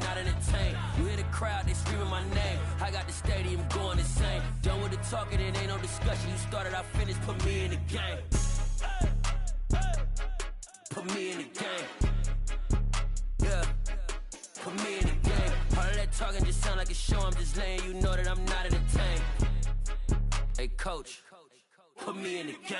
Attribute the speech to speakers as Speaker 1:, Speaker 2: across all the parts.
Speaker 1: not entertained. You hear the crowd, they screaming my name. I got the stadium going insane. Done with the talking, it ain't no discussion. You started, I finished, put me in the game. Put me in the game. Yeah, put me in the game. All of that talking just sound like a show. I'm just letting you know that I'm not entertained. Hey, coach, put me in the game.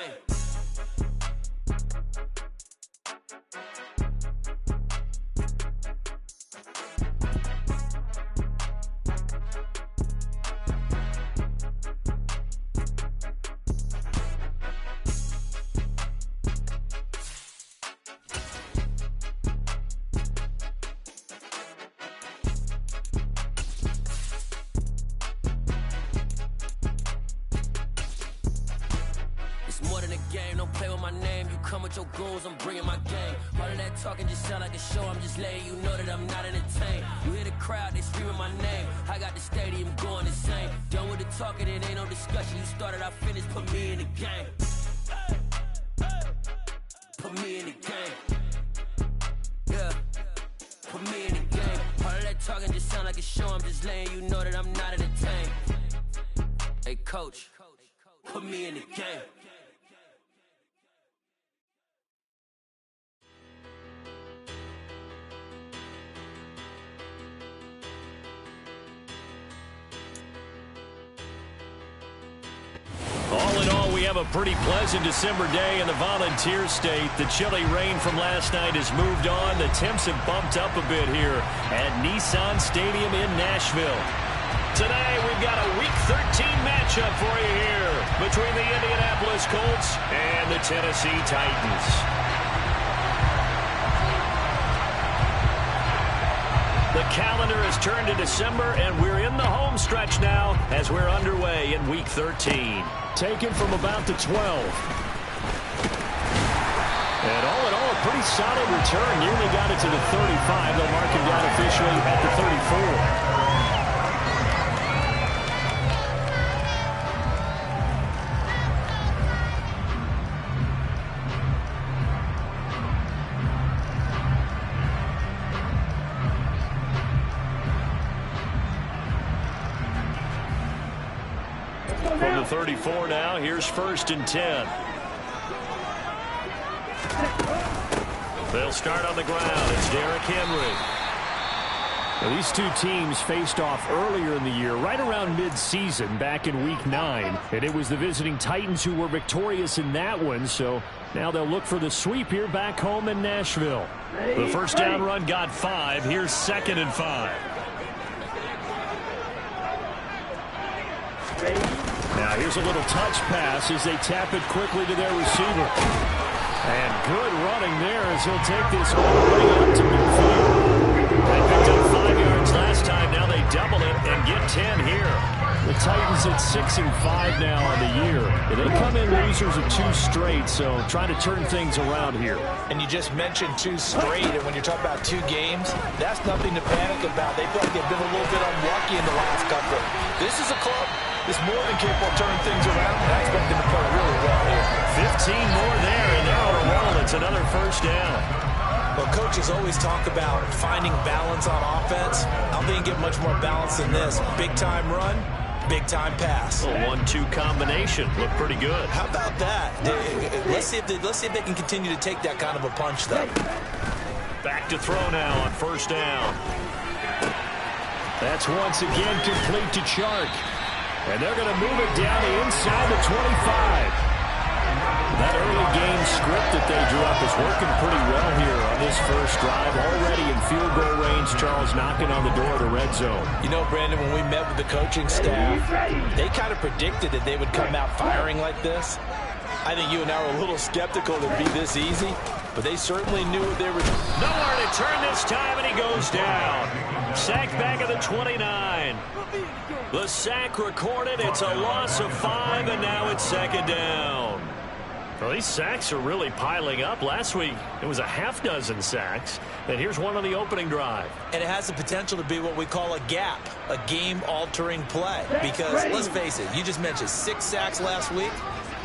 Speaker 1: Your goons, I'm bringing my game. All of that talking just sound like a show. I'm just letting you know that I'm not entertained. You hear the crowd, they screaming my name. I got the stadium going insane. Done with the talking, it ain't no discussion. You started, I finished, put me in the game. Put me in the game. Yeah, put me in the game. All of that talking just sound like a show. I'm just letting you know that I'm not entertained. Hey, coach, put me in the game.
Speaker 2: All in all, we have a pretty pleasant December day in the Volunteer State. The chilly rain from last night has moved on. The temps have bumped up a bit here at Nissan Stadium in Nashville. Today, we've got a Week 13 matchup for you here between the Indianapolis Colts and the Tennessee Titans. The calendar has turned to December, and we're in the home stretch now as we're underway in Week 13. Taken from about the 12. And all in all, a pretty solid return. Nearly got it to the 35. They'll mark him down officially at the 34. From the 34 now, here's 1st and 10. They'll start on the ground. It's Derrick Henry. Now, these two teams faced off earlier in the year, right around mid-season, back in Week 9. And it was the visiting Titans who were victorious in that one, so now they'll look for the sweep here back home in Nashville. The first down run got 5. Here's 2nd and 5. Now here's a little touch pass as they tap it quickly to their receiver. And good running there as he'll take this all the way up to midfield. They picked up 5 yards last time. Now they double it and get 10 here. The Titans at 6-5 now on the year. They come in losers of 2 straight, so trying to turn things around here.
Speaker 3: And you just mentioned 2 straight, and when you're talking about 2 games, that's nothing to panic about. They feel like they've been a little bit unlucky in the last couple. This is a club that's more than capable of turning things around, and I expect them to play really well here.
Speaker 2: 15 more there, and they're on a roll. It's another first down.
Speaker 3: Well, coaches always talk about finding balance on offense. I don't think you get much more balance than this. Big-time run, big-time pass.
Speaker 2: A 1-2 combination. Looked pretty good.
Speaker 3: How about that? Let's see if they can continue to take that kind of a punch, though.
Speaker 2: Back to throw now on first down. That's once again complete to Chark. And they're going to move it down the inside the 25. That early game script that they drew up is working pretty well here on this first drive. Already in field goal range, Charles knocking on the door of the red zone.
Speaker 3: You know, Brandon, when we met with the coaching staff, they kind of predicted that they would come out firing like this. I think you and I were a little skeptical that it'd be this easy, but they certainly knew what they were doing.
Speaker 2: Nowhere to turn this time, and he goes down. Sacked back at the 29. The sack recorded. It's a loss of 5, and now it's 2nd down. Well, these sacks are really piling up. Last week, it was a half dozen sacks. And here's one on the opening drive.
Speaker 3: And it has the potential to be what we call a gap, a game-altering play. Because, let's face it, you just mentioned 6 sacks last week.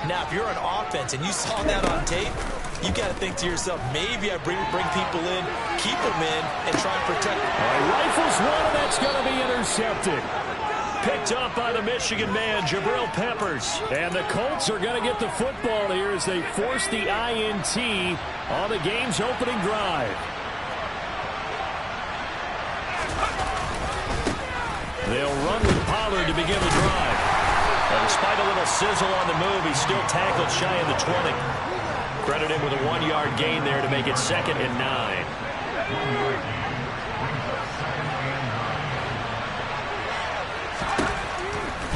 Speaker 3: Now, if you're an offense and you saw that on tape, you got to think to yourself, maybe I bring people in, keep them in, and try and protect them.
Speaker 2: All right, rifles one, and that's going to be intercepted. Picked up by the Michigan man, Jabril Peppers. And the Colts are going to get the football here as they force the INT on the game's opening drive. They'll run with Pollard to begin the drive. And despite a little sizzle on the move, he's still tackled shy of the 20. Credit him with a 1-yard gain there to make it 2nd and 9.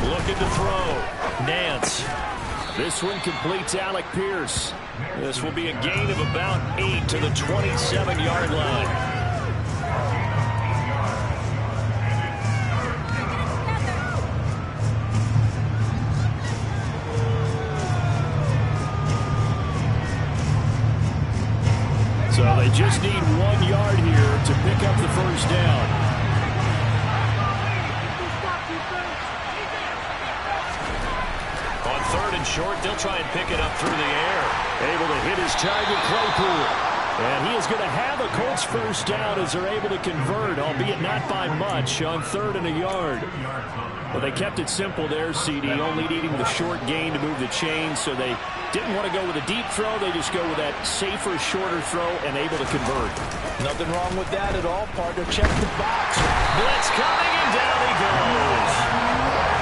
Speaker 2: Looking to throw. Nance. This one completes Alec Pierce. This will be a gain of about 8 to the 27-yard line. So they just need 1 yard here to pick up the first down. On 3rd and short, they'll try and pick it up through the air. Able to hit his target, Claypool. And he is going to have a Colts first down as they're able to convert, albeit not by much, on 3rd and a yard. Well, they kept it simple there, CD, only needing the short gain to move the chains, so they didn't want to go with a deep throw. They just go with that safer, shorter throw and able to convert.
Speaker 3: Nothing wrong with that at all, partner. Check the box.
Speaker 2: Blitz coming, and down he goes.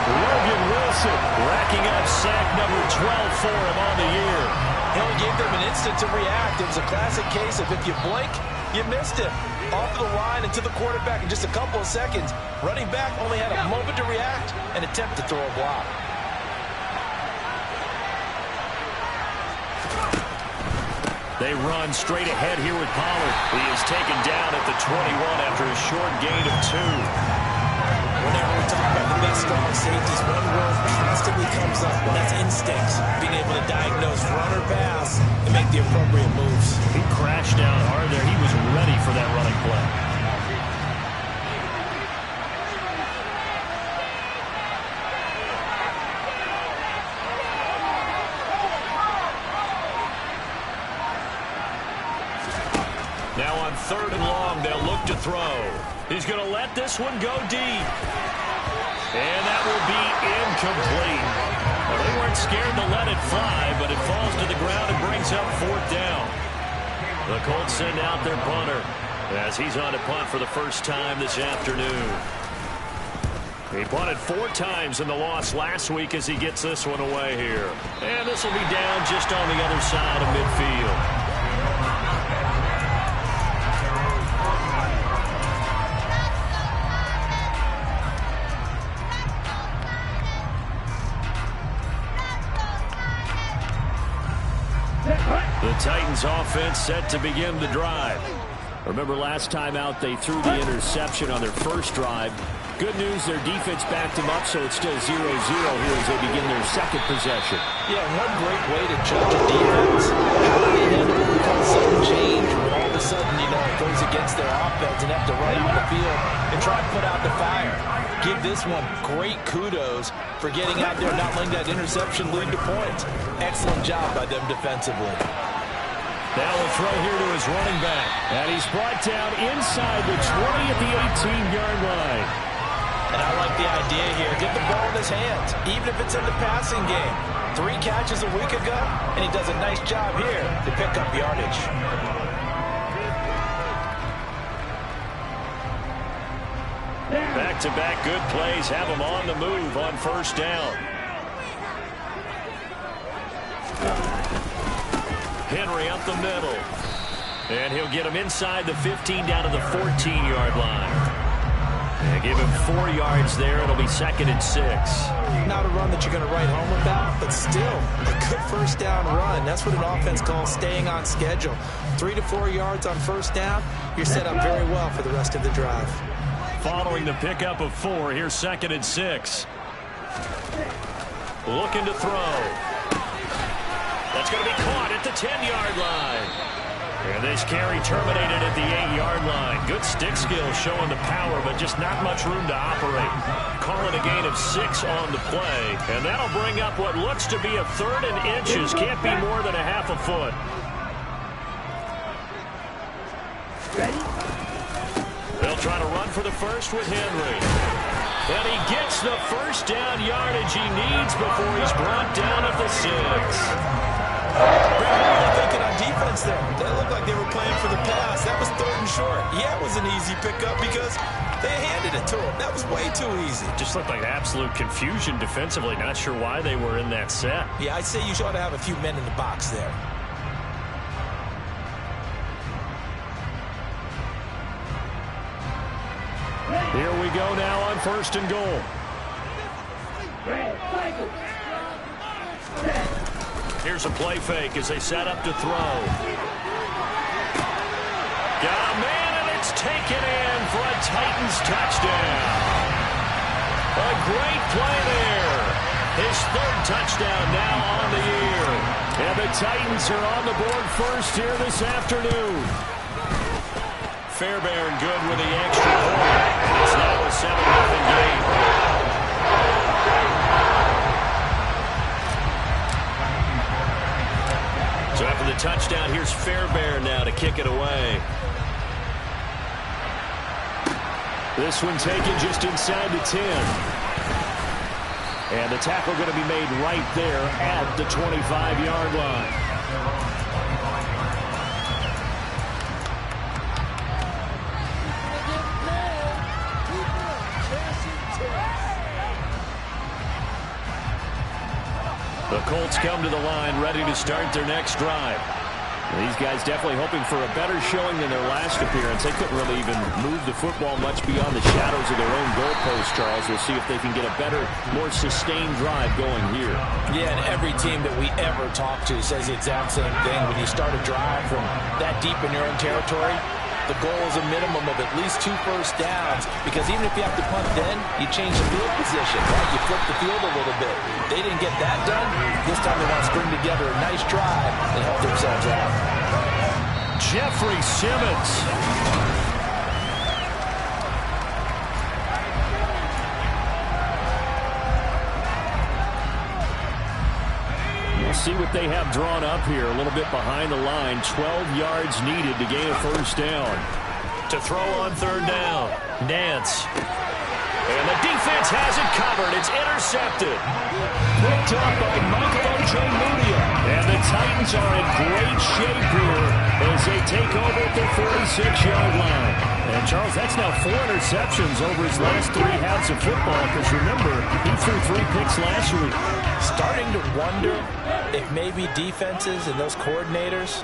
Speaker 2: Logan Wilson racking up sack number 12 for him on the year.
Speaker 3: He'll give them an instant to react. It was a classic case of if you blink, you missed him. Off the line and to the quarterback in just a couple of seconds. Running back only had a moment to react and attempt to throw a block.
Speaker 2: They run straight ahead here with Pollard. He is taken down at the 21 after a short gain of 2.
Speaker 3: Whenever we talk about the best strong safeties, one word constantly comes up, and that's instinct. Being able to diagnose run or pass and make the appropriate moves.
Speaker 2: He crashed down hard there. He was ready for that running play. Now on 3rd and long, they'll look to throw. He's going to let this one go deep. And that will be incomplete. Well, they weren't scared to let it fly, but it falls to the ground and brings up 4th down. The Colts send out their punter as he's on to punt for the first time this afternoon. He punted 4 times in the loss last week as he gets this one away here. And this will be down just on the other side of midfield. The Titans offense set to begin the drive. Remember last time out they threw the interception on their first drive. Good news, their defense backed them up, so it's still 0-0 here as they begin their second possession.
Speaker 3: Yeah, one great way to judge a defense. How do they handle what we call sudden change, when all of a sudden, you know, it goes against their offense and have to run out the field and try to put out the fire. Give this one great kudos for getting out there and not letting that interception lead to points. Excellent job by them defensively.
Speaker 2: Now a throw here to his running back. And he's brought down inside the 20 at the 18-yard line.
Speaker 3: And I like the idea here. Get the ball in his hands, even if it's in the passing game. 3 catches a week ago, and he does a nice job here to pick up yardage.
Speaker 2: Back-to-back good plays have him on the move on first down. Henry up the middle. And he'll get him inside the 15 down to the 14-yard line. And give him 4 yards there. It'll be 2nd and 6.
Speaker 3: Not a run that you're going to write home about, but still a good first down run. That's what an offense calls staying on schedule. 3 to 4 yards on first down. You're set up very well for the rest of the drive.
Speaker 2: Following the pickup of 4, here's 2nd and 6. Looking to throw. That's going to be caught at the 10-yard line. And this carry terminated at the 8-yard line. Good stick skill showing the power, but just not much room to operate. Call it a gain of 6 on the play. And that'll bring up what looks to be a 3rd and inches. Can't be more than a half a foot. They'll They'll try to run for the first with Henry. And he gets the first down yardage he needs before he's brought down at the 6.
Speaker 3: Brad, what were they thinking on defense there? They looked like they were playing for the pass. That was 3rd and short. Yeah, it was an easy pickup because they handed it to him. That was way too easy.
Speaker 2: Just looked like absolute confusion defensively. Not sure why they were in that set.
Speaker 3: Yeah, I'd say you ought to have a few men in the box there.
Speaker 2: Here we go now on 1st and goal. Here's a play fake as they set up to throw. Got a man, and it's taken in for a Titans touchdown. A great play there. His 3rd touchdown now on the year. And the Titans are on the board first here this afternoon. Fairbairn good with the extra point. It's now a 7-0 game. So after the touchdown, here's Fairbairn now to kick it away. This one taken just inside the 10. And the tackle going to be made right there at the 25-yard line. The Colts come to the line ready to start their next drive. These guys definitely hoping for a better showing than their last appearance. They couldn't really even move the football much beyond the shadows of their own goalpost, Charles. We'll see if they can get a better, more sustained drive going here.
Speaker 3: Yeah, and every team that we ever talk to says the exact same thing. When you start a drive from that deep in your own territory, the goal is a minimum of at least 2 first downs, because even if you have to punt then, you change the field position, right? You flip the field a little bit. They didn't get that done. This time they want to string together a nice drive and help themselves out.
Speaker 2: Jeffrey Simmons. We'll see what they have drawn up here. A little bit behind the line. 12 yards needed to gain a first down. To throw on 3rd down. Nance. And the defense has it covered. It's intercepted. Picked up by Michael Ojemudia. And the Titans are in great shape here as they take over at the 46-yard line. And, Charles, that's now 4 interceptions over his last 3 halves of football, because, remember, he threw 3 picks last week.
Speaker 3: Starting to wonder if maybe defenses and those coordinators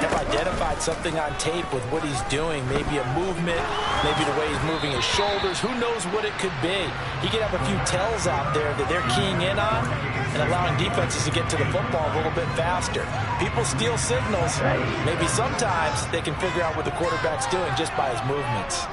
Speaker 3: have identified something on tape with what he's doing. Maybe a movement, maybe the way he's moving his shoulders. Who knows what it could be? He could have a few tells out there that they're keying in on and allowing defenses to get to the football a little bit faster. People steal signals. Maybe sometimes they can figure out what the quarterback's doing just by his movements.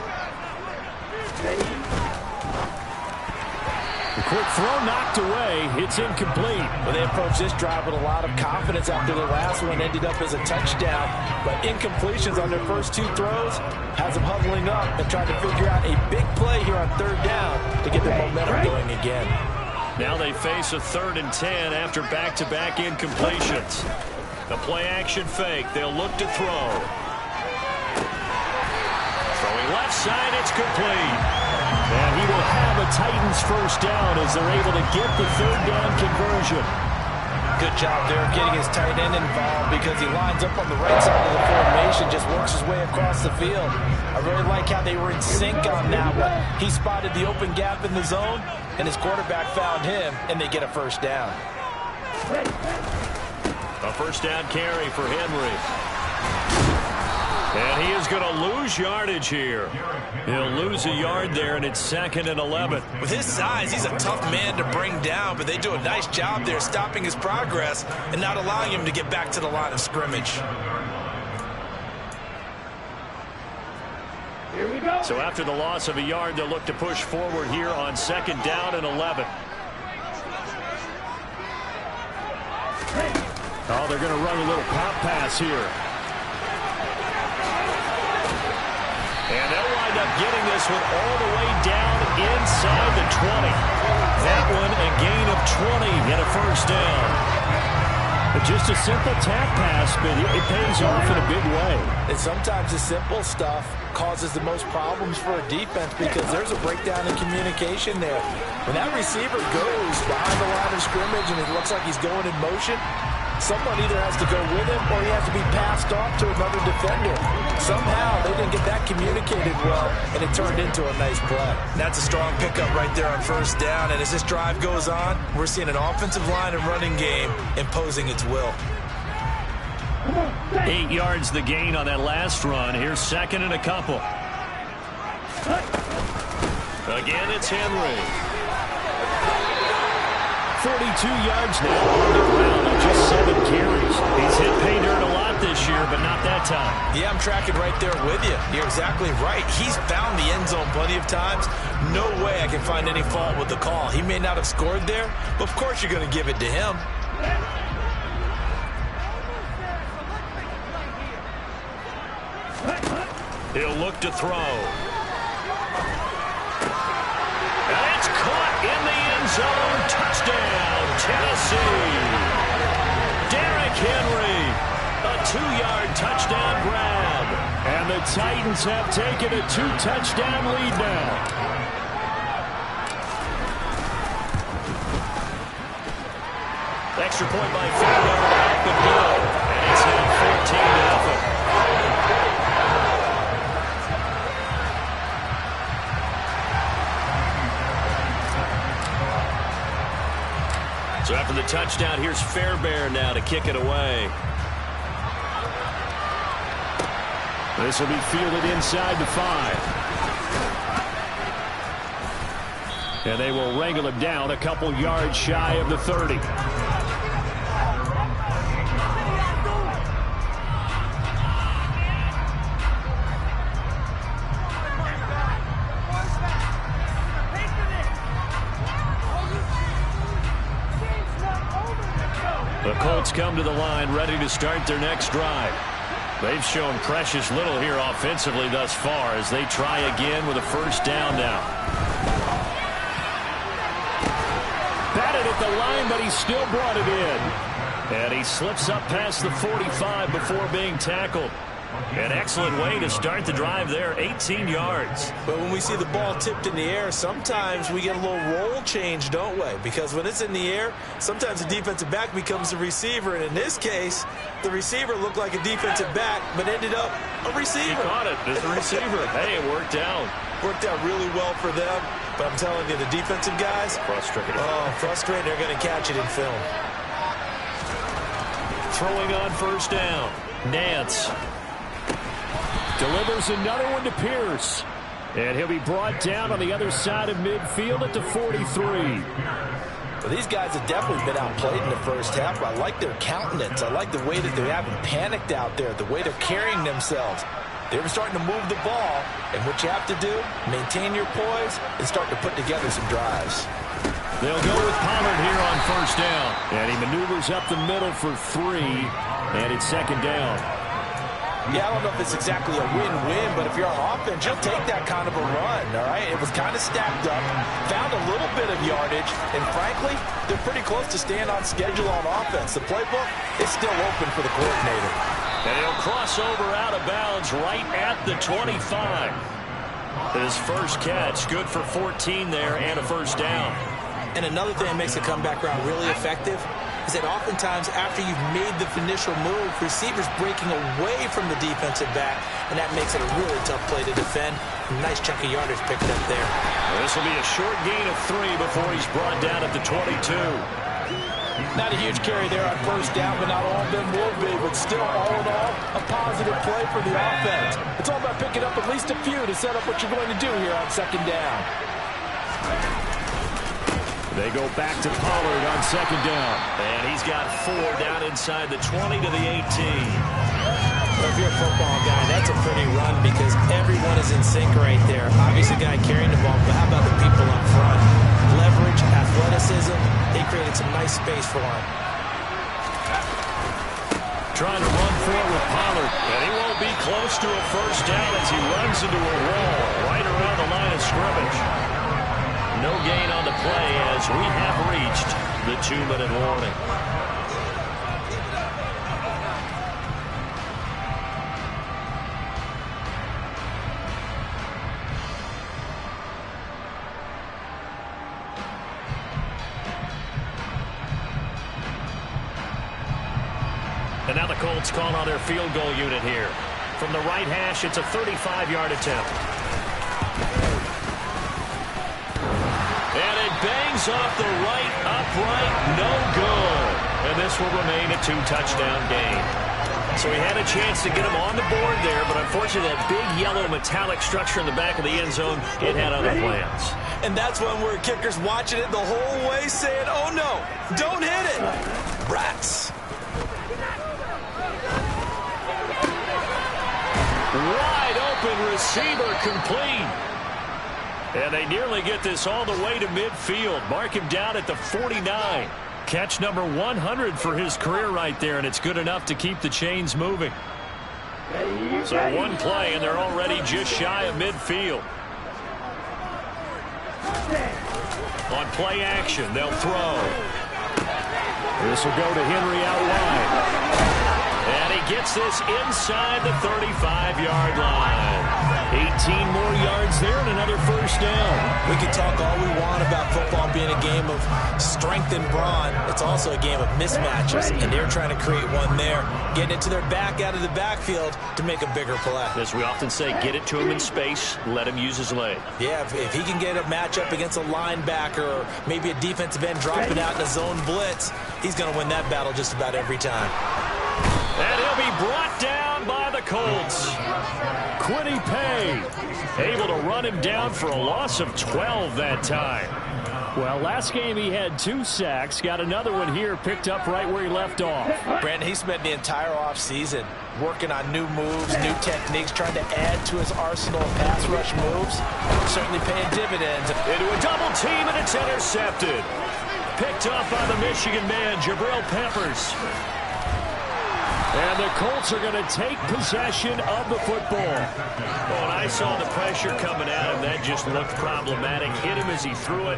Speaker 2: The quick throw knocked away. It's incomplete.
Speaker 3: Well, they approached this drive with a lot of confidence after their last one ended up as a touchdown. But incompletions on their first 2 throws has them huddling up and trying to figure out a big play here on 3rd down to get their momentum going again.
Speaker 2: Now they face a 3rd and 10 after back-to-back incompletions. The play-action fake. They'll look to throw. Throwing left side, it's complete. And he will have a Titans first down as they're able to get the 3rd down conversion.
Speaker 3: Good job there getting his tight end involved, because he lines up on the right side of the formation, just works his way across the field. I really like how they were in sync on that one. He spotted the open gap in the zone, and his quarterback found him, and they get a first down.
Speaker 2: A first down carry for Henry. And he is going to lose yardage here. He'll lose a yard there, and it's 2nd and 11.
Speaker 3: With his size, he's a tough man to bring down, but they do a nice job there stopping his progress and not allowing him to get back to the line of scrimmage.
Speaker 2: Here we go. So after the loss of a yard, they'll look to push forward here on 2nd down and 11. Oh, they're going to run a little pop pass here. And they'll wind up getting this one all the way down inside the 20. That one a gain of 20 and a first down. Just a simple tap pass, but it pays off in a big way.
Speaker 3: And sometimes the simple stuff causes the most problems for a defense because there's a breakdown in communication there. When that receiver goes behind the line of scrimmage and it looks like he's going in motion, someone either has to go with him or he has to be passed off to another defender. Somehow they didn't get that communicated well, and it turned into a nice play.
Speaker 4: That's a strong pickup right there on first down, and as this drive goes on, we're seeing an offensive line and running game imposing its will.
Speaker 2: 8 yards the gain on that last run. Here's second and a couple. Again, it's Henry. 42 yards now on the ground on just 7 carries. He's hit pay dirt a lot this year, but not that time.
Speaker 4: Yeah, I'm tracking right there with you. You're exactly right. He's found the end zone plenty of times. No way I can find any fault with the call. He may not have scored there, but of course you're going to give it to him.
Speaker 2: He'll look to throw. And it's caught in the end zone. Touchdown, Tennessee. Derrick Henry, a 2-yard touchdown grab. And the Titans have taken a 2-touchdown lead now. Extra point by Fairbairn up and good. And it's now 14-0. So after the touchdown, here's Fairbairn now to kick it away. This will be fielded inside the 5. And they will wrangle him down a couple yards shy of the 30. The Colts come to the line ready to start their next drive. They've shown precious little here offensively thus far as they try again with a first down now. Batted at the line, but he still brought it in. And he slips up past the 45 before being tackled. An excellent way to start the drive there, 18 yards.
Speaker 4: But when we see the ball tipped in the air, sometimes we get a little roll change, don't we? Because when it's in the air, sometimes the defensive back becomes the receiver. And in this case, the receiver looked like a defensive back, but ended up a receiver.
Speaker 2: He caught it as a receiver. Hey, it worked out.
Speaker 4: Worked out really well for them. But I'm telling you, the defensive guys,
Speaker 2: frustrated.
Speaker 4: Oh, frustrated. They're going to catch it in film.
Speaker 2: Throwing on first down. Nance delivers another one to Pierce. And he'll be brought down on the other side of midfield at the 43.
Speaker 3: Well, these guys have definitely been outplayed in the first half. I like their countenance. I like the way that they haven't panicked out there, the way they're carrying themselves. They were starting to move the ball, and what you have to do, maintain your poise and start to put together some drives.
Speaker 2: They'll go with Pollard here on first down. And he maneuvers up the middle for 3, and it's second down.
Speaker 3: Yeah, I don't know if it's exactly a win-win, but if you're on offense, you'll take that kind of a run, all right? It was kind of stacked up, found a little bit of yardage, and frankly, they're pretty close to staying on schedule on offense. The playbook is still open for the coordinator.
Speaker 2: And he'll cross over out of bounds right at the 25. His first catch, good for 14 there and a first down.
Speaker 4: And another thing that makes the comeback route really effective is that oftentimes after you've made the initial move, receivers breaking away from the defensive back, and that makes it a really tough play to defend. Nice chunk of yardage picked up there.
Speaker 2: This will be a short gain of 3 before he's brought down at the 22.
Speaker 3: Not a huge carry there on first down, but not all of them will be. But still, all in all, a positive play for the offense. It's all about picking up at least a few to set up what you're going to do here on second down.
Speaker 2: They go back to Pollard on second down. And he's got 4 down inside the 20 to the 18.
Speaker 4: Well, if you're a football guy, that's a pretty run because everyone is in sync right there. Obviously, the guy carrying the ball, but how about the people up front? Leverage, athleticism, they created some nice space for him.
Speaker 2: Trying to run for it with Pollard. And he won't be close to a first down as he runs into a wall right around the line of scrimmage. No gain on the play as we have reached the 2-minute warning. Colts call on their field goal unit here. From the right hash, it's a 35-yard attempt. And it bangs off the right upright, no good. And this will remain a 2-touchdown game. So he had a chance to get him on the board there, but unfortunately that big yellow metallic structure in the back of the end zone, it had other plans.
Speaker 4: And that's when we're kickers watching it the whole way saying, oh no, don't hit it. Rats.
Speaker 2: Wide open receiver complete. And they nearly get this all the way to midfield. Mark him down at the 49. Catch number 100 for his career right there, and it's good enough to keep the chains moving. So one play, and they're already just shy of midfield. On play action, they'll throw. This will go to Henry out wide. And he gets this inside the 35-yard line. 18 more yards there and another first down.
Speaker 4: We can talk all we want about football being a game of strength and brawn. It's also a game of mismatches, and they're trying to create one there, getting it to their back out of the backfield to make a bigger play.
Speaker 2: As we often say, get it to him in space, let him use his leg.
Speaker 4: Yeah, if he can get a matchup against a linebacker or maybe a defensive end dropping out in a zone blitz, he's going to win that battle just about every time.
Speaker 2: And he'll be brought down by the Colts. Quiddy Pay able to run him down for a loss of 12 that time. Well, last game he had 2 sacks. Got another one here picked up right where he left off.
Speaker 3: Brandon, he spent the entire offseason working on new moves, new techniques, trying to add to his arsenal of pass rush moves. Certainly paying dividends.
Speaker 2: Into a double team, and it's intercepted. Picked up by the Michigan man, Jabril Peppers. And the Colts are going to take possession of the football. When I saw the pressure coming at him, that just looked problematic. Hit him as he threw it,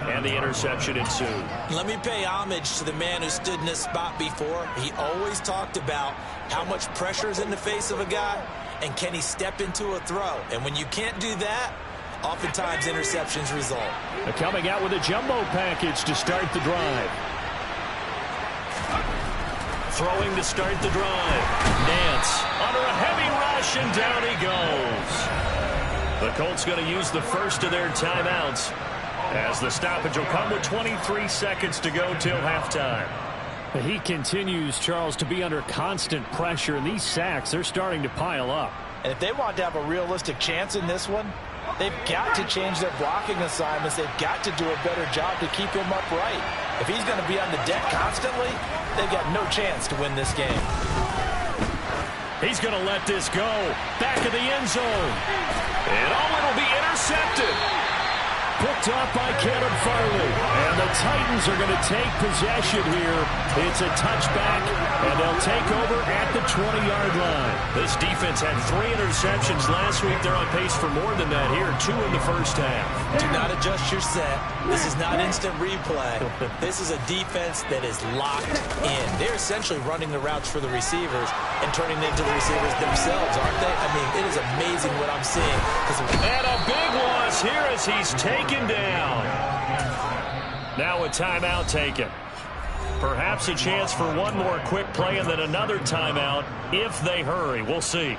Speaker 2: and the interception ensued.
Speaker 4: Let me pay homage to the man who stood in this spot before. He always talked about how much pressure is in the face of a guy, and can he step into a throw. And when you can't do that, oftentimes interceptions result.
Speaker 2: They're coming out with a jumbo package to start the drive. Throwing to start the drive. Nance under a heavy rush, and down he goes. The Colts going to use the first of their timeouts as the stoppage will come with 23 seconds to go till halftime. He continues, Charles, to be under constant pressure, and these sacks, they're starting to pile up.
Speaker 3: And if they want to have a realistic chance in this one, they've got to change their blocking assignments. They've got to do a better job to keep him upright. If he's going to be on the deck constantly, they've got no chance to win this game.
Speaker 2: He's going to let this go. Back of the end zone. And it'll be intercepted. Picked off by Caleb Farley. And the Titans are going to take possession here. It's a touchback, and they'll take over at the 20-yard line. This defense had 3 interceptions last week. They're on pace for more than that here. 2 in the first half.
Speaker 4: Do not adjust your set. This is not instant replay. This is a defense that is locked in. They're essentially running the routes for the receivers and turning them into the receivers themselves, aren't they? I mean, it is amazing what I'm seeing.
Speaker 2: And a big loss here as he's taken down. Now a timeout taken. Perhaps a chance for one more quick play and then another timeout if they hurry. We'll see.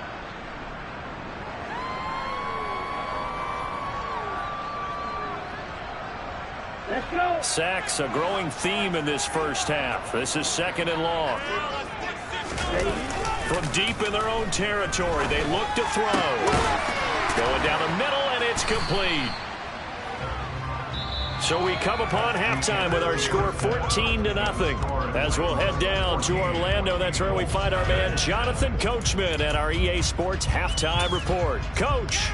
Speaker 5: Let's go.
Speaker 2: Sacks, a growing theme in this first half. This is 2nd and long. From deep in their own territory, they look to throw. Going down the middle, and it's complete. So we come upon halftime with our score 14-0. As we'll head down to Orlando, that's where we find our man Jonathan Coachman at our EA Sports Halftime Report. Coach.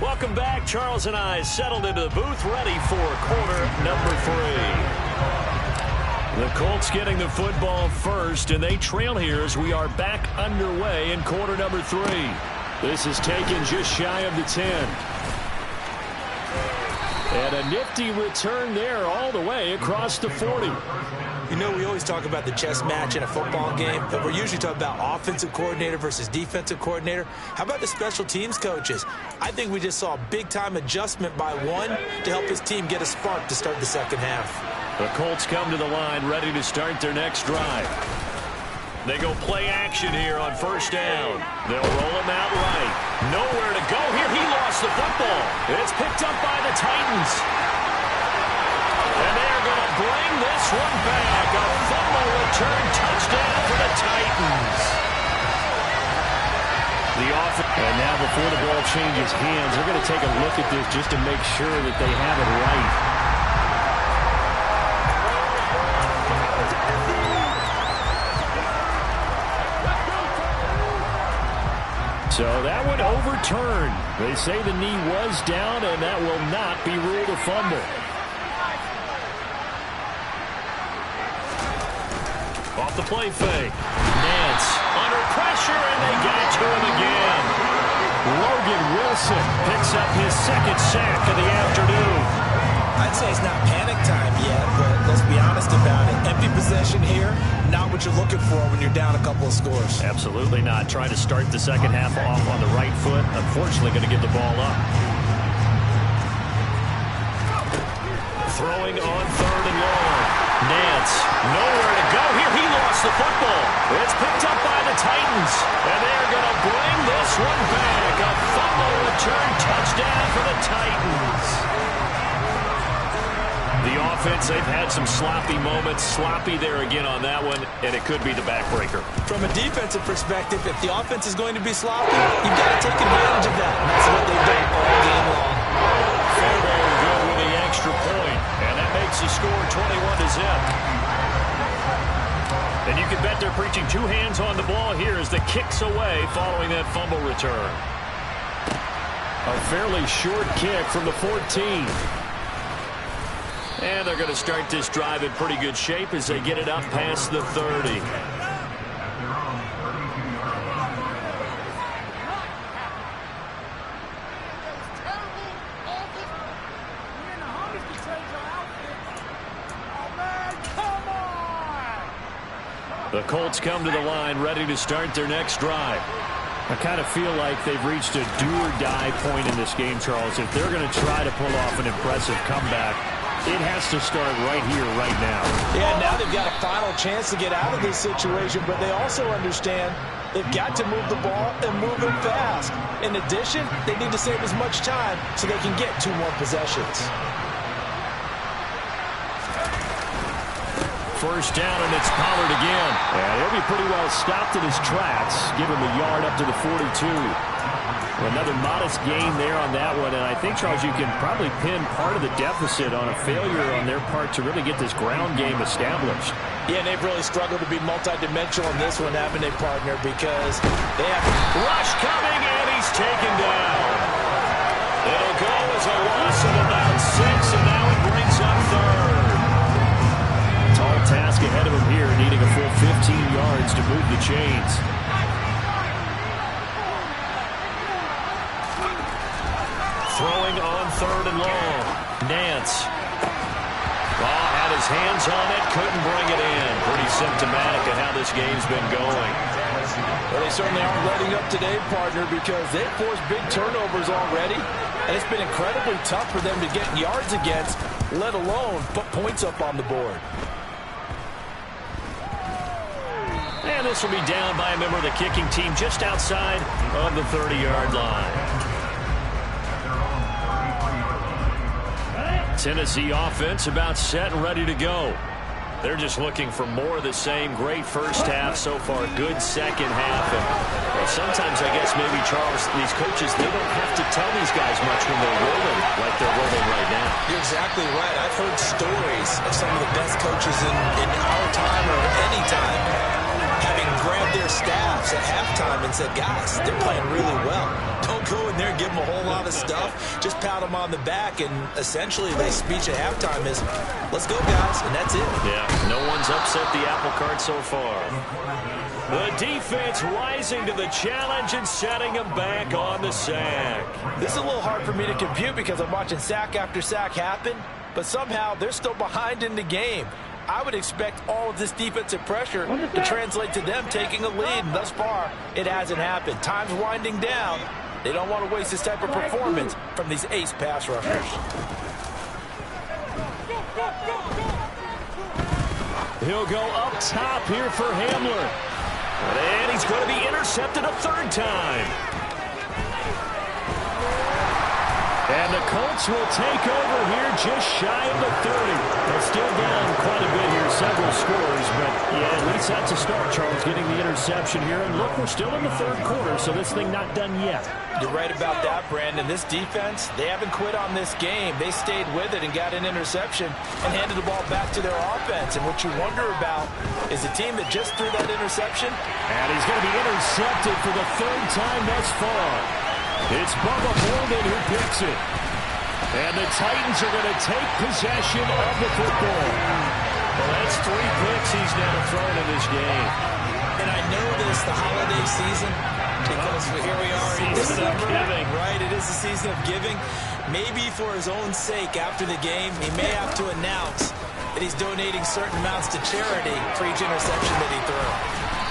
Speaker 2: Welcome back. Charles and I settled into the booth, ready for quarter number 3. The Colts getting the football first, and they trail here as we are back underway in quarter number 3. This is taken just shy of the 10. And a nifty return there all the way across the 40.
Speaker 4: You know, we always talk about the chess match in a football game, but we're usually talking about offensive coordinator versus defensive coordinator. How about the special teams coaches? I think we just saw a big-time adjustment by one to help his team get a spark to start the second half.
Speaker 2: The Colts come to the line, ready to start their next drive. They go play action here on first down. They'll roll him out right. Nowhere to go here. He lost the football. It's picked up by the Titans. And they're going to bring this one back. A fumble return touchdown for the Titans. And now before the ball changes hands, they're going to take a look at this just to make sure that they have it right. So that one overturned. They say the knee was down, and that will not be ruled a fumble. Off the play fake. Nance under pressure, and they get it to him again. Logan Wilson picks up his second sack of the afternoon.
Speaker 4: I'd say it's not panic time yet, but let's be honest about it. Empty possession here, not what you're looking for when you're down a couple of scores.
Speaker 2: Absolutely not. Trying to start the second half off on the right foot. Unfortunately, going to give the ball up. Throwing on third and long. Nance, nowhere to go here. He lost the football. It's picked up by the Titans, and they're going to bring this one back. A fumble return touchdown for the Titans. The offense, they've had some sloppy moments. Sloppy there again on that one, and it could be the backbreaker.
Speaker 4: From a defensive perspective, if the offense is going to be sloppy, you've got to take advantage of that. And that's what they've done all game long.
Speaker 2: Fairbairn good with the extra point, and that makes the score 21-0. And you can bet they're preaching two hands on the ball here as the kick's away following that fumble return. A fairly short kick from the 14. And they're going to start this drive in pretty good shape as they get it up past the 30. The Colts come to the line ready to start their next drive. I kind of feel like they've reached a do-or-die point in this game, Charles. If they're going to try to pull off an impressive comeback, it has to start right here, right now.
Speaker 4: Yeah, now they've got a final chance to get out of this situation, but they also understand they've got to move the ball and move it fast. In addition, they need to save as much time so they can get 2 more possessions.
Speaker 2: First down, and it's Pollard again. And he'll be pretty well stopped in his tracks. Give him a yard up to the 42. Another modest gain there on that one, and I think, Charles, you can probably pin part of the deficit on a failure on their part to really get this ground game established.
Speaker 4: Yeah, and they've really struggled to be multidimensional in this one, haven't they, partner, because they have
Speaker 2: rush coming, and he's taken down. It'll go as a loss of about 6, and now it brings up third. Tall task ahead of him here, needing a full 15 yards to move the chains. Throwing on third and long. Nance. Had his hands on it, couldn't bring it in. Pretty symptomatic of how this game's been going.
Speaker 4: Well, they certainly aren't letting up today, partner, because they've forced big turnovers already, and it's been incredibly tough for them to get yards against, let alone put points up on the board.
Speaker 2: And this will be down by a member of the kicking team just outside of the 30-yard line. Tennessee offense about set and ready to go. They're just looking for more of the same. Great first half so far. Good second half. And well, sometimes, I guess, maybe, Charles, these coaches, they don't have to tell these guys much when they're rolling like they're rolling right now.
Speaker 4: You're exactly right. I've heard stories of some of the best coaches in our time or any time having grabbed their staffs at halftime and said, guys, they're playing really well. Don't go in there and give them a whole lot of stuff. Just pat them on the back, and essentially their speech at halftime is, let's go, guys, and that's it.
Speaker 2: Yeah, no one's upset the apple cart so far. The defense rising to the challenge and setting them back on the sack.
Speaker 4: This is a little hard for me to compute because I'm watching sack after sack happen, but somehow they're still behind in the game. I would expect all of this defensive pressure to translate to them taking a lead, and thus far, it hasn't happened. Time's winding down. They don't want to waste this type of performance from these ace pass rushers.
Speaker 2: He'll go up top here for Hamler. And he's going to be intercepted a third time. And the Colts will take over here just shy of the 30. They're still down quite a bit here, several scores. But, yeah, at least that's a start, Charles, getting the interception here. And, look, we're still in the third quarter, so this thing not done yet.
Speaker 3: You're right about that, Brandon. This defense, they haven't quit on this game. They stayed with it and got an interception and handed the ball back to their offense. And what you wonder about is the team that just threw that interception.
Speaker 2: And he's going to be intercepted for the third time thus far. It's Bubba Bolden who picks it. And the Titans are going to take possession of the football. Well, that's 3 picks he's now thrown in this game.
Speaker 4: And I know this, the holiday season, because here we are in
Speaker 2: December. Season of giving.
Speaker 4: Right, it is the season of giving. Maybe for his own sake after the game, he may have to announce that he's donating certain amounts to charity for each interception that he threw.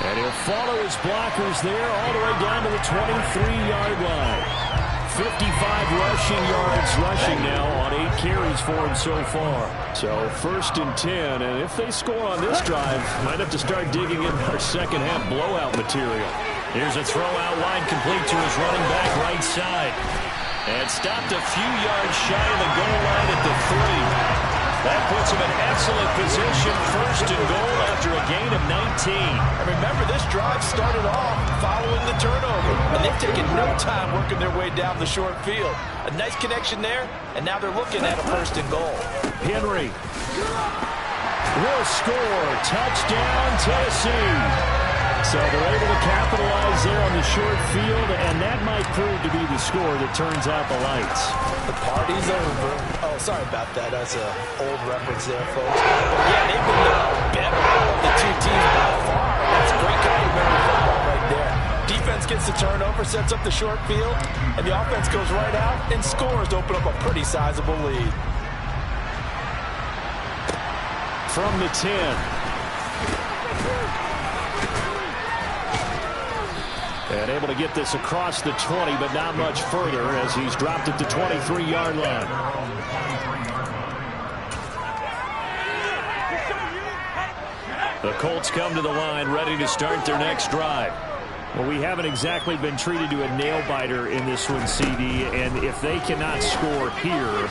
Speaker 2: And he'll follow his blockers there all the way down to the 23-yard line. 55 rushing yards now on 8 carries for him so far. So 1st and 10, and if they score on this drive, might have to start digging in our second half blowout material. Here's a throw out wide, complete to his running back right side. And stopped a few yards shy of the goal line at the 3. That puts him in excellent position, 1st and goal after a gain of 19.
Speaker 3: And remember, this drive started off following the turnover, and they've taken no time working their way down the short field. A nice connection there, and now they're looking at a 1st and goal.
Speaker 2: Henry will score. Touchdown, Tennessee. So they're able to capitalize there on the short field, and that might prove to be the score that turns out the lights.
Speaker 3: The party's over. Oh, sorry about that. That's an old reference there, folks. But yeah, they've been the better of the two teams by far. That's great complimentary football right there. Defense gets the turnover, sets up the short field, and the offense goes right out and scores to open up a pretty sizable lead.
Speaker 2: From the 10. And able to get this across the 20, but not much further as he's dropped it to 23-yard line. The Colts come to the line ready to start their next drive. Well, we haven't exactly been treated to a nail-biter in this one, CD, and if they cannot score here,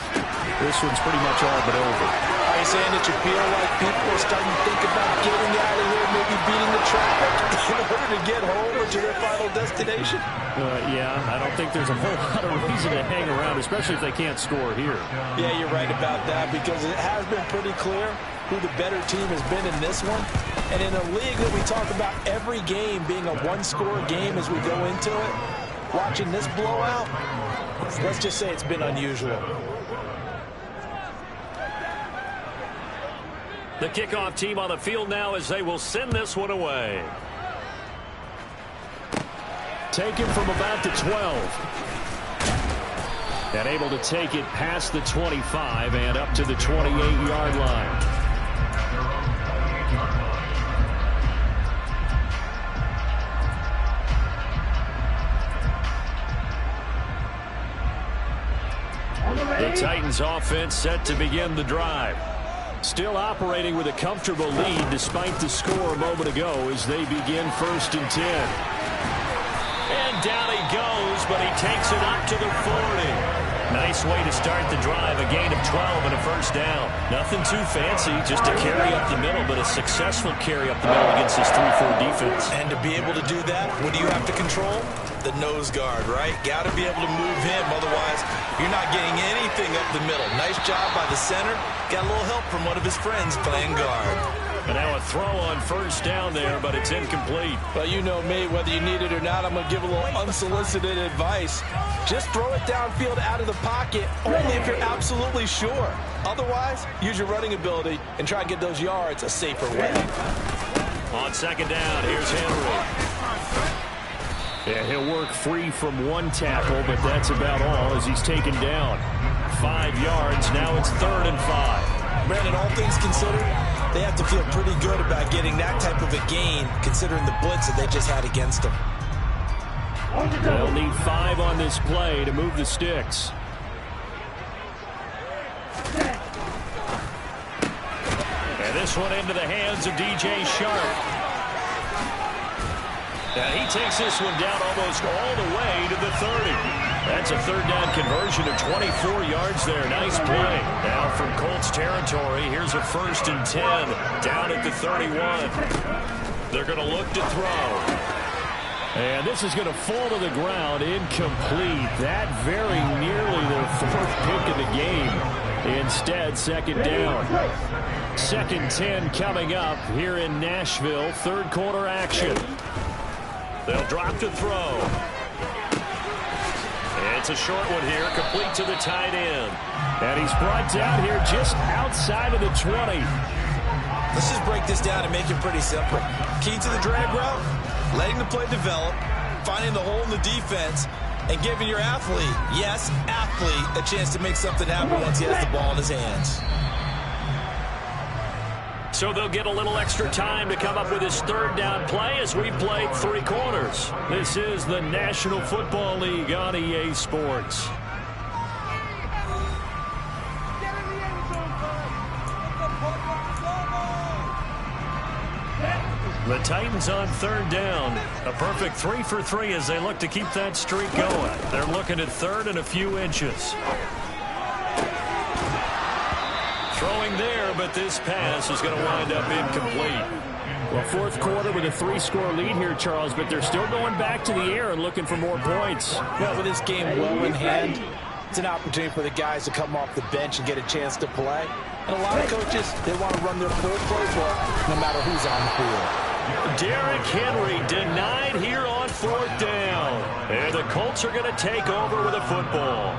Speaker 2: this one's pretty much all but over.
Speaker 3: Are you saying that you feel like people are starting to think about getting out of here, maybe beating the traffic in order to get home or to their final destination?
Speaker 2: Yeah, I don't think there's a whole lot of reason to hang around, especially if they can't score here.
Speaker 3: Yeah, you're right about that, because it has been pretty clear who the better team has been in this one. And in a league that we talk about every game being a one-score game as we go into it, watching this blowout, let's just say it's been unusual.
Speaker 2: The kickoff team on the field now as they will send this one away. Taken from about the 12. And able to take it past the 25 and up to the 28-yard line. The Titans offense set to begin the drive. Still operating with a comfortable lead despite the score a moment ago as they begin 1st and 10. And down he goes, but he takes it up to the 40. Nice way to start the drive, a gain of 12 and a 1st down. Nothing too fancy, just a carry up the middle, but a successful carry up the middle against this 3-4 defense.
Speaker 4: And to be able to do that, what do you have to control? The nose guard, right? Got to be able to move him, otherwise you're not getting anything up the middle. Nice job by the center. Got a little help from one of his friends playing guard.
Speaker 2: And now a throw on 1st down there, but it's incomplete.
Speaker 3: Well, you know me, whether you need it or not, I'm going to give a little unsolicited advice. Just throw it downfield out of the pocket, only if you're absolutely sure. Otherwise, use your running ability and try and get those yards a safer way.
Speaker 2: On 2nd down, here's Henry. Yeah, he'll work free from one tackle, but that's about all as he's taken down. 5 yards, now it's 3rd and 5.
Speaker 4: Brandon, all things considered, they have to feel pretty good about getting that type of a gain, considering the blitz that they just had against them.
Speaker 2: They'll need 5 on this play to move the sticks. And this one into the hands of DJ Sharp. And he takes this one down almost all the way to the 30. That's a third down conversion of 24 yards there. Nice play. Now from Colts territory, here's a 1st and 10 down at the 31. They're going to look to throw. And this is going to fall to the ground, incomplete. That very nearly their 4th pick of the game. Instead, 2nd down. 2nd 10 coming up here in Nashville. 3rd quarter action. They'll drop to throw. It's a short one here, complete to the tight end. And he's brought down here just outside of the 20.
Speaker 4: Let's just break this down and make it pretty simple. Key to the drag route, letting the play develop, finding the hole in the defense, and giving your athlete, yes, athlete, a chance to make something happen once he has the ball in his hands.
Speaker 2: So they'll get a little extra time to come up with his 3rd down play as we've played 3 quarters. This is the National Football League on EA Sports. The Titans on 3rd down. A perfect 3 for 3 as they look to keep that streak going. They're looking at 3rd and a few inches. Throwing there, but this pass is going to wind up incomplete. Well, 4th quarter with a 3-score lead here, Charles, but they're still going back to the air and looking for more points.
Speaker 4: Well, with this game well in hand, it's an opportunity for the guys to come off the bench and get a chance to play. And a lot of coaches, they want to run their full playbook no matter who's on the field.
Speaker 2: Derrick Henry denied here on 4th down. And the Colts are going to take over with a football.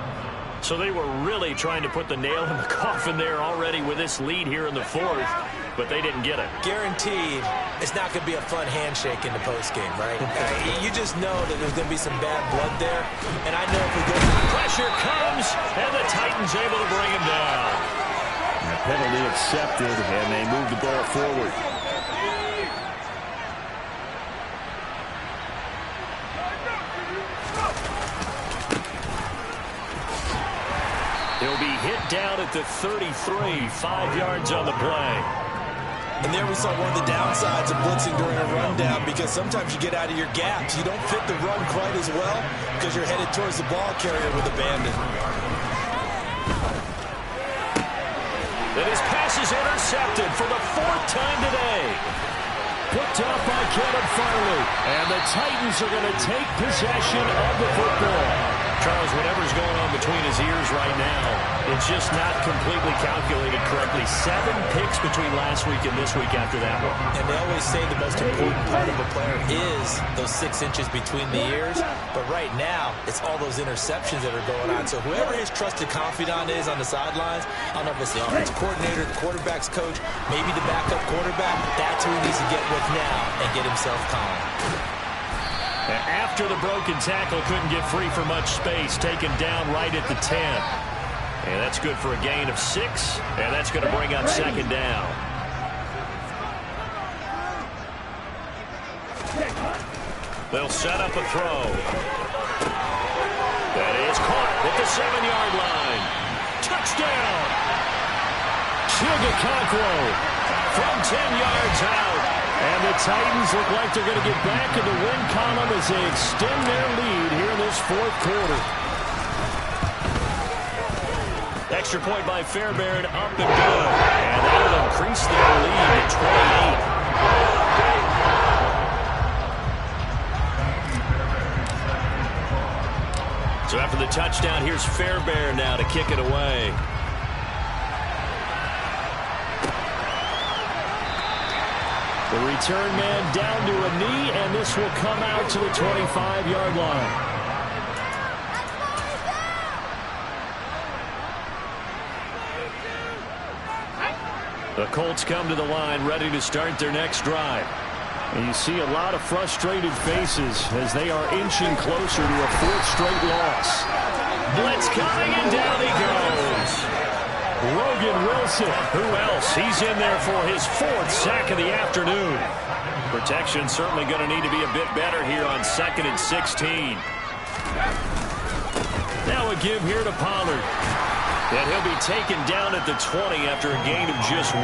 Speaker 2: So they were really trying to put the nail in the coffin there already with this lead here in the 4th, but they didn't get it.
Speaker 4: Guaranteed, it's not going to be a fun handshake in the postgame, right? You just know that there's going to be some bad blood there, and I know if we go for the
Speaker 2: pressure comes, and the Titans able to bring him down. The penalty accepted, and they move the ball forward. He'll be hit down at the 33, 5 yards on the play.
Speaker 4: And there we saw one of the downsides of blitzing during a rundown, because sometimes you get out of your gaps. You don't fit the run quite as well because you're headed towards the ball carrier with abandon.
Speaker 2: And his pass is intercepted for the 4th time today. Picked up by Kevin Farley. And the Titans are going to take possession of the football. Charles, whatever's going on between his ears right now, it's just not completely calculated correctly. 7 picks between last week and this week after that one.
Speaker 4: And they always say the most important part of a player is those 6 inches between the ears. But right now, it's all those interceptions that are going on. So whoever his trusted confidant is on the sidelines, I don't know if it's the offensive coordinator, the quarterback's coach, maybe the backup quarterback, that's who he needs to get with now and get himself calm.
Speaker 2: And after the broken tackle, couldn't get free for much space, taken down right at the 10. And that's good for a gain of 6, and that's going to bring up 2nd down. They'll set up a throw. That is caught at the 7-yard line. Touchdown! Chigakonkwo from 10 yards out. And the Titans look like they're going to get back in the win column as they extend their lead here in this 4th quarter. Extra point by Fairbairn, up and good. And that will increase their lead to 28. So after the touchdown, here's Fairbairn now to kick it away. The return man down to a knee, and this will come out to the 25-yard line. The Colts come to the line ready to start their next drive. And you see a lot of frustrated faces as they are inching closer to a 4th straight loss. Blitz coming, and down he goes. Logan Wilson, who else? He's in there for his 4th sack of the afternoon. Protection certainly going to need to be a bit better here on 2nd and 16. Now a give here to Pollard. And he'll be taken down at the 20 after a gain of just 1.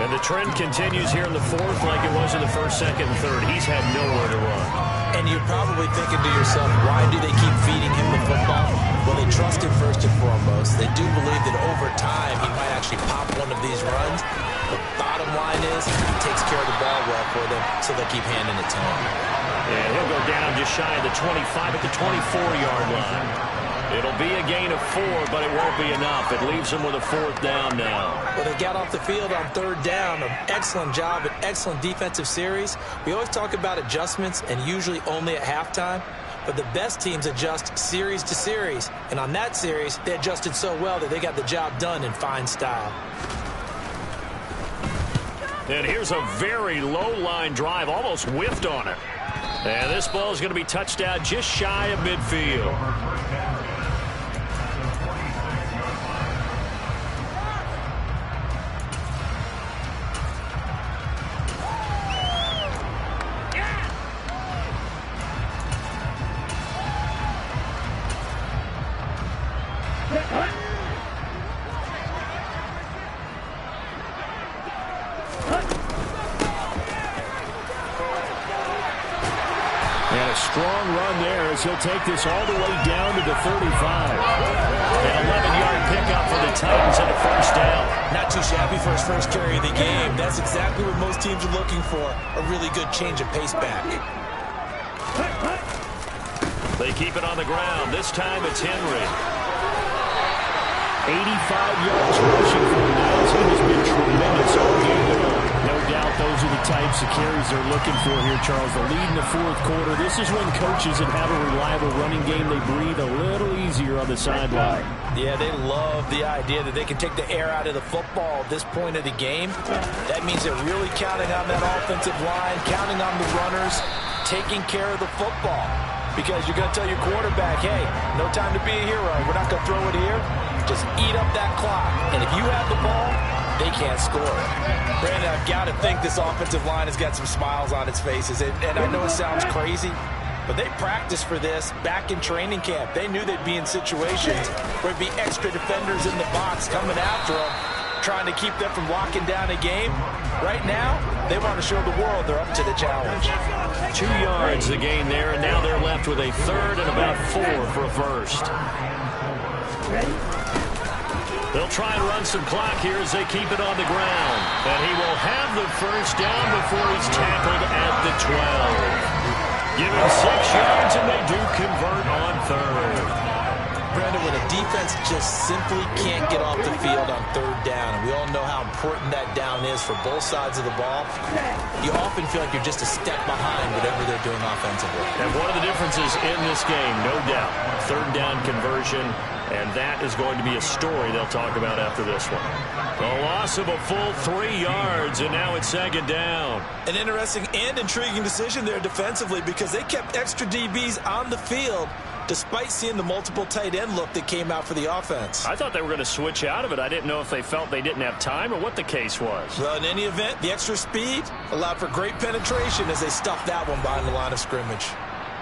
Speaker 2: And the trend continues here in the fourth like it was in the first, second, and third. He's had nowhere to run.
Speaker 4: And you're probably thinking to yourself, why do they keep feeding him the football? Well, they trust him first and foremost. They do believe that over time he might actually pop one of these runs. The bottom line is he takes care of the ball well for them, so they keep handing it to him.
Speaker 2: And he'll go down just shy of the 25 at the 24-yard line. It'll be a gain of 4, but it won't be enough. It leaves them with a fourth down now.
Speaker 4: Well, they got off the field on third down. An excellent job, an excellent defensive series. We always talk about adjustments, and usually only at halftime. But the best teams adjust series to series. And on that series, they adjusted so well that they got the job done in fine style.
Speaker 2: And here's a very low-line drive, almost whiffed on it. And this ball is going to be touched out just shy of midfield. And a strong run there as he'll take this all the way down to the 35. An 11-yard pickup for the Titans and a first down.
Speaker 4: Not too shabby for his first carry of the game. That's exactly what most teams are looking for, a really good change of pace back.
Speaker 2: They keep it on the ground. This time it's Henry. 85 yards rushing for the Bills. He has been tremendous all game long. No doubt those are the types of carries they're looking for here, Charles. The lead in the fourth quarter. This is when coaches that have a reliable running game, they breathe a little easier on the sideline.
Speaker 4: Yeah, they love the idea that they can take the air out of the football at this point of the game. That means they're really counting on that offensive line, counting on the runners, taking care of the football. Because you're going to tell your quarterback, hey, no time to be a hero. We're not going to throw it here. Just eat up that clock. And if you have the ball, they can't score. Brandon, I've got to think this offensive line has got some smiles on its faces. And I know it sounds crazy, but they practiced for this back in training camp. They knew they'd be in situations where there'd be extra defenders in the box coming after them, trying to keep them from locking down a game. Right now, they want to show the world they're up to the challenge.
Speaker 2: 2 yards the gain there, and now they're left with a third and about 4 for a first. They'll try and run some clock here as they keep it on the ground. And he will have the first down before he's tackled at the 12. Give him 6 yards, and they do convert on third.
Speaker 4: Brandon, when a defense just simply can't get off the field on third down, and we all know how important that down is for both sides of the ball, you often feel like you're just a step behind whatever they're doing offensively.
Speaker 2: And one of the differences in this game, no doubt, third down conversion, and that is going to be a story they'll talk about after this one. A loss of a full 3 yards, and now it's second down.
Speaker 4: An interesting and intriguing decision there defensively because they kept extra DBs on the field despite seeing the multiple tight end look that came out for the offense.
Speaker 2: I thought they were going to switch out of it. I didn't know if they felt they didn't have time or what the case was.
Speaker 4: Well, in any event, the extra speed allowed for great penetration as they stuffed that one behind the line of scrimmage.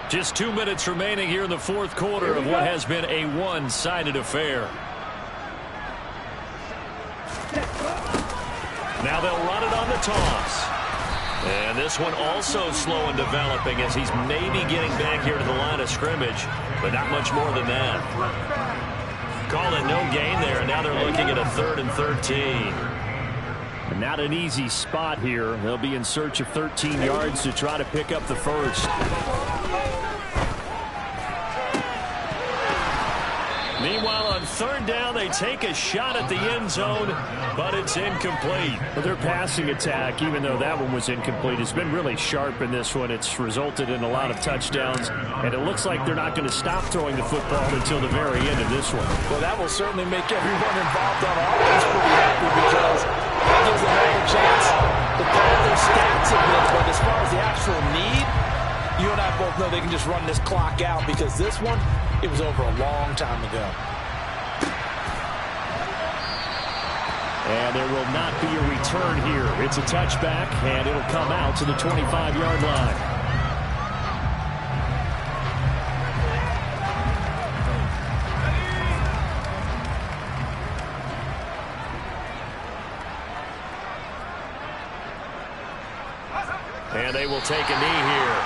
Speaker 2: Just 2 minutes remaining here in the fourth quarter of what has been a one-sided affair. Now they'll run it on the toss. And this one also slow in developing as he's maybe getting back here to the line of scrimmage, but not much more than that. Call it no gain there, and now they're looking at a 3rd and 13. And not an easy spot here. They'll be in search of 13 yards to try to pick up the first. Meanwhile, on third down, they take a shot at the end zone, but it's incomplete. But their passing attack, even though that one was incomplete, has been really sharp in this one. It's resulted in a lot of touchdowns, and it looks like they're not going to stop throwing the football until the very end of this one.
Speaker 4: Well, that will certainly make everyone involved on offense pretty happy because that gives them a chance to pad their stats a bit. But as far as the actual need, you and I both know they can just run this clock out because this one, it was over a long time ago.
Speaker 2: And there will not be a return here. It's a touchback, and it'll come out to the 25-yard line. they will take a knee here.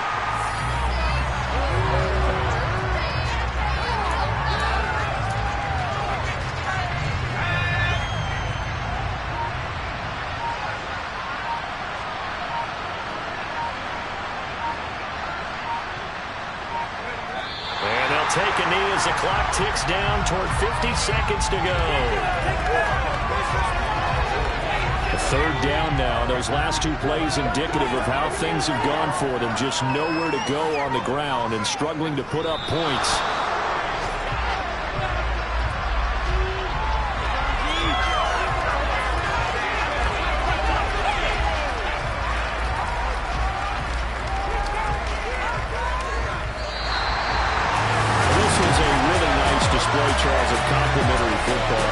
Speaker 2: And they'll take a knee as the clock ticks down toward 50 seconds to go. Third down now. Those last two plays indicative of how things have gone for them. Just nowhere to go on the ground and struggling to put up points. This was a really nice display, Charles, of complimentary football.